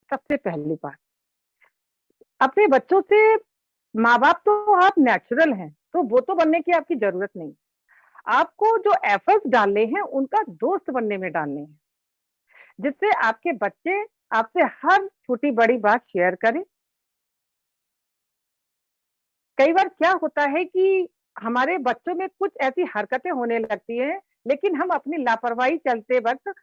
सबसे पहली बात, अपने बच्चों से, माँ बाप तो आप नेचुरल हैं, तो वो तो बनने की आपकी जरूरत नहीं। आपको जो एफर्ट्स डालने हैं उनका दोस्त बनने में डालने हैं, जिससे आपके बच्चे आपसे हर छोटी बड़ी बात शेयर करें। कई बार क्या होता है कि हमारे बच्चों में कुछ ऐसी हरकतें होने लगती हैं, लेकिन हम अपनी लापरवाही चलते वक्त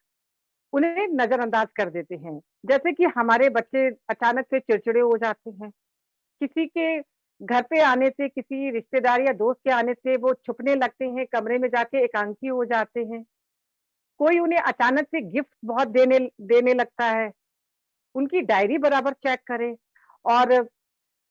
उन्हें नजरअंदाज कर देते हैं। जैसे कि हमारे बच्चे अचानक से चिड़चिड़े हो जाते हैं, किसी के घर पे आने से, किसी रिश्तेदार या दोस्त के आने से वो छुपने लगते हैं, कमरे में जाके एकांकी हो जाते हैं। कोई उन्हें अचानक से गिफ्ट बहुत देने देने लगता है, उनकी डायरी बराबर चेक करें। और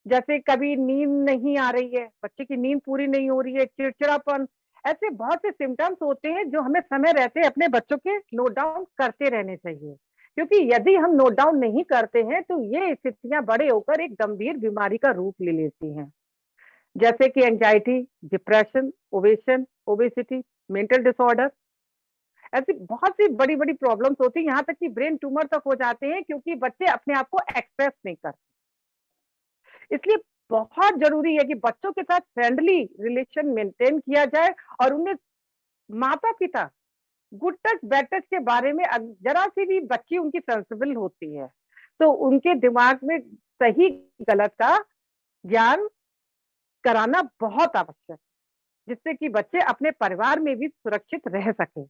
जैसे कभी नींद नहीं आ रही है, बच्चे की नींद पूरी नहीं हो रही है, चिड़चिड़ापन, ऐसे बहुत से सिम्टम्स होते हैं जो हमें समय रहते अपने बच्चों के नोट डाउन करते रहने चाहिए। क्योंकि यदि हम नोट डाउन नहीं करते हैं तो ये स्थितियां बड़े होकर एक गंभीर बीमारी का रूप ले लेती हैं, जैसे कि anxiety, depression, ovation, obesity, mental disorder. ऐसी बहुत सी बड़ी बड़ी प्रॉब्लम्स होती है, यहाँ तक कि ब्रेन ट्यूमर तक हो जाते हैं, क्योंकि बच्चे अपने आप को एक्सप्रेस नहीं करते। इसलिए बहुत जरूरी है कि बच्चों के साथ फ्रेंडली रिलेशन मेंटेन किया जाए और उन्हें माता पिता गुड टच बैड टच के बारे में, जरा सी भी बच्ची उनकी सेंसिबल होती है तो उनके दिमाग में सही गलत का ज्ञान कराना बहुत आवश्यक है, जिससे कि बच्चे अपने परिवार में भी सुरक्षित रह सके।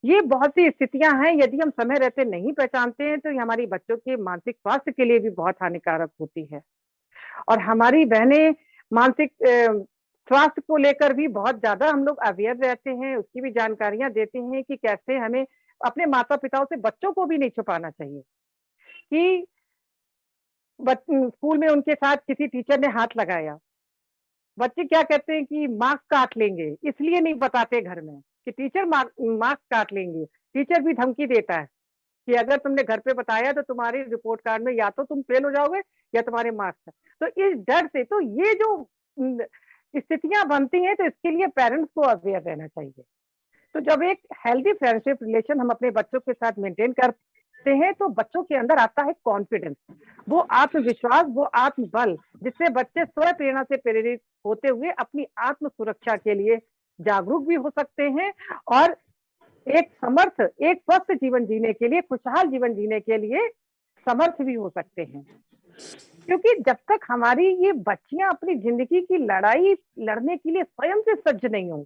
ये बहुत सी स्थितियां हैं, यदि हम समय रहते नहीं पहचानते हैं तो ये हमारी बच्चों के मानसिक स्वास्थ्य के लिए भी बहुत हानिकारक होती है। और हमारी बहनें मानसिक स्वास्थ्य को लेकर भी बहुत ज्यादा हम लोग अवेयर रहते हैं, उसकी भी जानकारियां देते हैं कि कैसे हमें अपने माता पिताओं से, बच्चों को भी नहीं छुपाना चाहिए कि स्कूल में उनके साथ किसी टीचर ने हाथ लगाया, बच्चे क्या कहते हैं कि मार्क्स काट लेंगे, इसलिए नहीं बताते घर में कि टीचर मार्क्स काट लेंगे। टीचर भी धमकी देता है कि अगर तुमने घर पे बताया तो तुम्हारी रिपोर्ट कार्ड में या तो तुम फेल हो जाओगे या तुम्हारे मार्क्स। तो इस डर से, तो ये जो स्थितियां बनती हैं, तो इसके लिए पेरेंट्स को अवेयर रहना चाहिए। तो जब एक हेल्दी फ्रेंडशिप रिलेशन हम अपने बच्चों के साथ मेंटेन करते हैं तो बच्चों के अंदर आता है कॉन्फिडेंस, वो आत्मविश्वास, वो आत्मबल, जिससे बच्चे स्वयं प्रेरणा से प्रेरित होते हुए अपनी आत्म सुरक्षा के लिए जागरूक भी हो सकते हैं और एक समर्थ, एक स्वस्थ जीवन जीने के लिए, खुशहाल जीवन जीने के लिए समर्थ भी हो सकते हैं। क्योंकि जब तक हमारी ये बच्चियां अपनी जिंदगी की लड़ाई लड़ने के लिए स्वयं से सज्ज नहीं होंगी,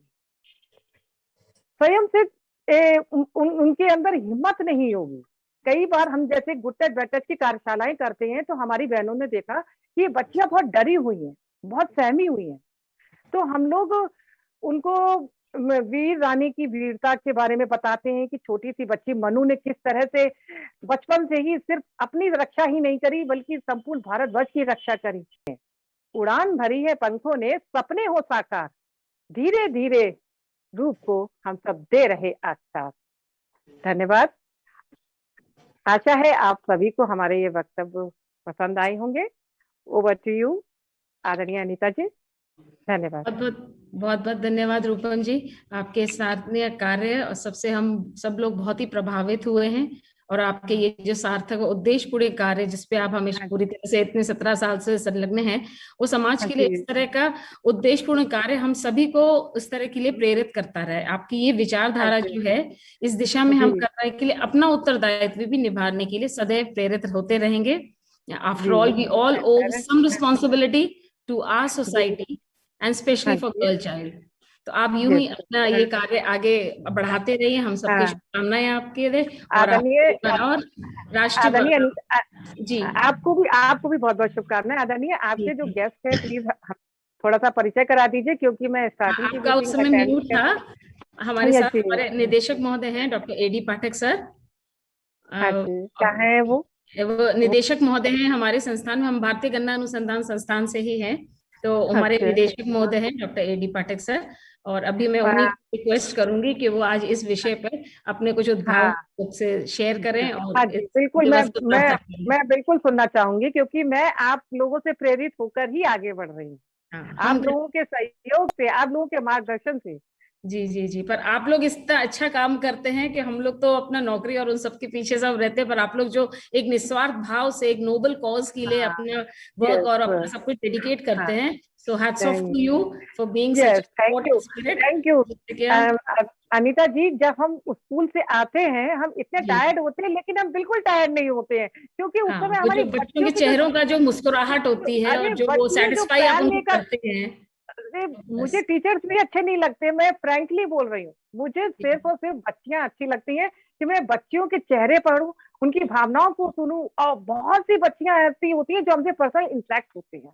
स्वयं से उनके अंदर हिम्मत नहीं होगी। कई बार हम जैसे गुड टच बैड टच की कार्यशालाएं करते हैं तो हमारी बहनों ने देखा कि ये बच्चियां बहुत डरी हुई हैं, बहुत सहमी हुई हैं। तो हम लोग उनको वीर रानी की वीरता के बारे में बताते हैं कि छोटी सी बच्ची मनु ने किस तरह से बचपन से ही सिर्फ अपनी रक्षा ही नहीं करी बल्कि संपूर्ण भारतवर्ष की रक्षा करी। उड़ान भरी है पंखों ने, सपने हो साकार, धीरे धीरे रूप को हम सब दे रहे आकार। धन्यवाद। आशा है आप सभी को हमारे ये वक्तव्य पसंद आए होंगे। ओवर टू यू आदरणीय अनीता जी। धन्यवाद। बहुत बहुत धन्यवाद रूपम जी, आपके सराहनीय कार्य और सबसे हम सब लोग बहुत ही प्रभावित हुए हैं। और आपके ये जो सार्थक उद्देश्य पूरे कार्य जिसपे आप हमेशा पूरी तरह से इतने 17 साल से संलग्न हैं, वो समाज के लिए इस तरह का उद्देश्यपूर्ण कार्य हम सभी को इस तरह के लिए प्रेरित करता रहे। आपकी ये विचारधारा जो है इस दिशा में हम करने के लिए अपना उत्तरदायित्व भी निभाने के लिए सदैव प्रेरित होते रहेंगे। After all we all owe some responsibility to our society and especially for girl child. तो आप यूं ही अपना ये कार्य आगे बढ़ाते रहिए, हम सबके शुभकामनाएं आपके लिए और राष्ट्रीय जी आपको भी बहुत बहुत शुभकामनाएं। आदरणीय आपके जो गेस्ट है प्लीज थोड़ा सा परिचय करा दीजिए, क्योंकि मैं स्टार्टिंग आपका उस समय म्यूट था। हमारे साथ हमारे निदेशक महोदय हैं डॉक्टर एडी पाठक सर। क्या है वो निदेशक महोदय हैं हमारे संस्थान में, हम भारतीय गन्ना अनुसंधान संस्थान से ही हैं। तो हमारे निदेशक महोदय हैं डॉक्टर एडी पाठक सर। और अभी मैं उन्हीं को रिक्वेस्ट करूंगी कि वो आज इस विषय पर अपने कुछ उद्भावन से शेयर करें। और बिल्कुल मैं बिल्कुल सुनना चाहूंगी, क्योंकि मैं आप लोगों से प्रेरित होकर ही आगे बढ़ रही हूँ। आप लोगों के सहयोग से, आप लोगों के मार्गदर्शन से जी जी जी, पर आप लोग इतना अच्छा काम करते हैं कि हम लोग तो अपना नौकरी और उन सब के पीछे सब रहते हैं, पर आप लोग जो एक निस्वार्थ भाव से एक नोबल कॉज के लिए हाँ, अपना वर्क और अपना यस, सब कुछ डेडिकेट हाँ, करते हैं, so hats off thank to you for being such yes, a supportive spirit. Thank you. क्या अनीता जी, जब हम स्कूल से आते हैं हम इतने जी, टायर्ड होते हैं, लेकिन हम बिल्कुल टायर्ड नहीं होते हैं, क्योंकि उस हाँ, समय वो जो हमारी बच्चों बच्चियों के की चेहरों का जो मुस्कुराहट होती है और अरे जो वो बच्चियां जो सेटिस्फाई आप पेन उनको लेकर, करते हैं, अरे मुझे बस। टीचर्स भी अच्छे नहीं लगते, मैं फ्रैंकली बोल रही हूँ, मुझे सिर्फ और सिर्फ बच्चियां अच्छी लगती हैं, कि मैं बच्चियों के चेहरे पढ़ूं, उनकी भावनाओं को सुनूं। और बहुत सी बच्चियां ऐसी होती हैं जो हमसे पर्सनल इंटरेक्ट होती हैं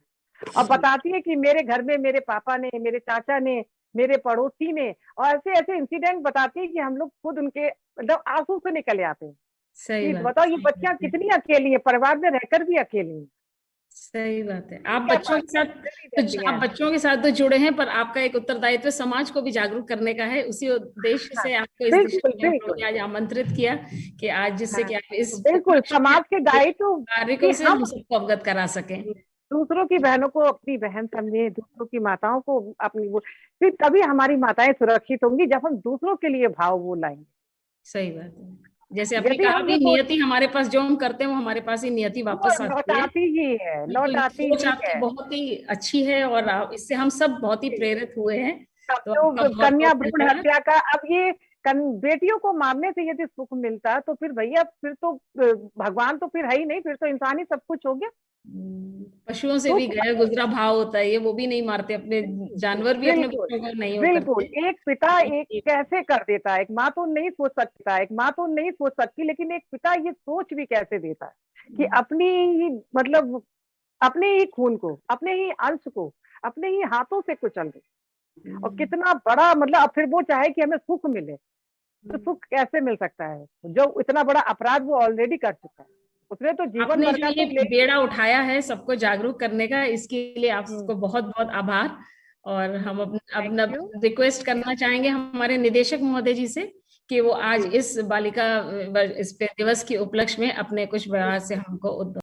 और जी बताती है कि मेरे घर में मेरे पापा ने, मेरे चाचा ने, मेरे पड़ोसी ने, और ऐसे ऐसे इंसिडेंट बताती है कि हम लोग खुद उनके मतलब आंसू से निकल आते हैं सही कि बात है, बताओ ये सही बच्चियां बात है, कितनी अकेली है, परिवार में रहकर भी अकेली है, सही बात है। आप क्या बच्चों के बात साथ नहीं तो रहती आप हैं। बच्चों के साथ तो जुड़े हैं, पर आपका एक उत्तरदायित्व समाज को भी जागरूक करने का है, उसी उद्देश्य हाँ, से आपको इस दिशा बिल्कुल में हम लोगों बिल्कुल। ने आज आमंत्रित किया कि आज जिससे हाँ, कि आप इस बिल्कुल उपलक्ष्य में समाज के इस दायित्व कि कार्यों से हम हम सबको अवगत करा सकें। दूसरों की बहनों को अपनी बहन समझे, दूसरों की माताओं को अपनी वो, फिर तभी हमारी माताएं सुरक्षित होंगी जब हम दूसरों के लिए भाव वो लाएंगे। सही बात है, जैसे आपने यदि कहा हम ये भी, सोच, नियति हमारे पास जो हम करते हैं वो हमारे पास ही नियति वो वापस आती है। लौटाती ही है, बिल्कुल, ये लौटाती सोच ही आपकी है। बहुत ही अच्छी है और इससे हम सब बहुत ही प्रेरित हुए हैं। अब तो आपका जो बहुत कन्या बहुत भ्रूण धन्यवाद। हत्या का, अब ये बेटियों को मारने से यदि सुख मिलता तो फिर भैया, फिर तो भगवान तो फिर है ही नहीं, फिर तो इंसान ही सब कुछ हो गया। पशुओं से भी सुख गया गुजरा भाव होता है ये, वो भी नहीं मारते अपने, जानवर भी अपने बिल्कुल बच्चों को नहीं वो बिल्कुल, करते। एक पिता एक कैसे कर देता है, एक माँ तो नहीं सोच सकता, एक माँ तो नहीं सोच सकती, लेकिन एक पिता ये सोच भी कैसे देता है कि अपनी ही मतलब अपने ही खून को, अपने ही अंश को, अपने ही हाथों से कुचल दे। और कितना बड़ा मतलब, अब फिर वो चाहे कि हमें सुख मिले, तो सुख कैसे मिल सकता है, जो इतना बड़ा अपराध वो ऑलरेडी कर चुका है, उसने तो जीवन आपने भर जो का ये तो ले। बेड़ा उठाया है सबको जागरूक करने का, इसके लिए हम्म, आपको बहुत बहुत आभार। और हम थैंक अब यू। रिक्वेस्ट करना चाहेंगे हमारे निदेशक महोदय जी से कि वो आज जी, इस बालिका इस पे दिवस के उपलक्ष्य में अपने कुछ व्यवहार से हमको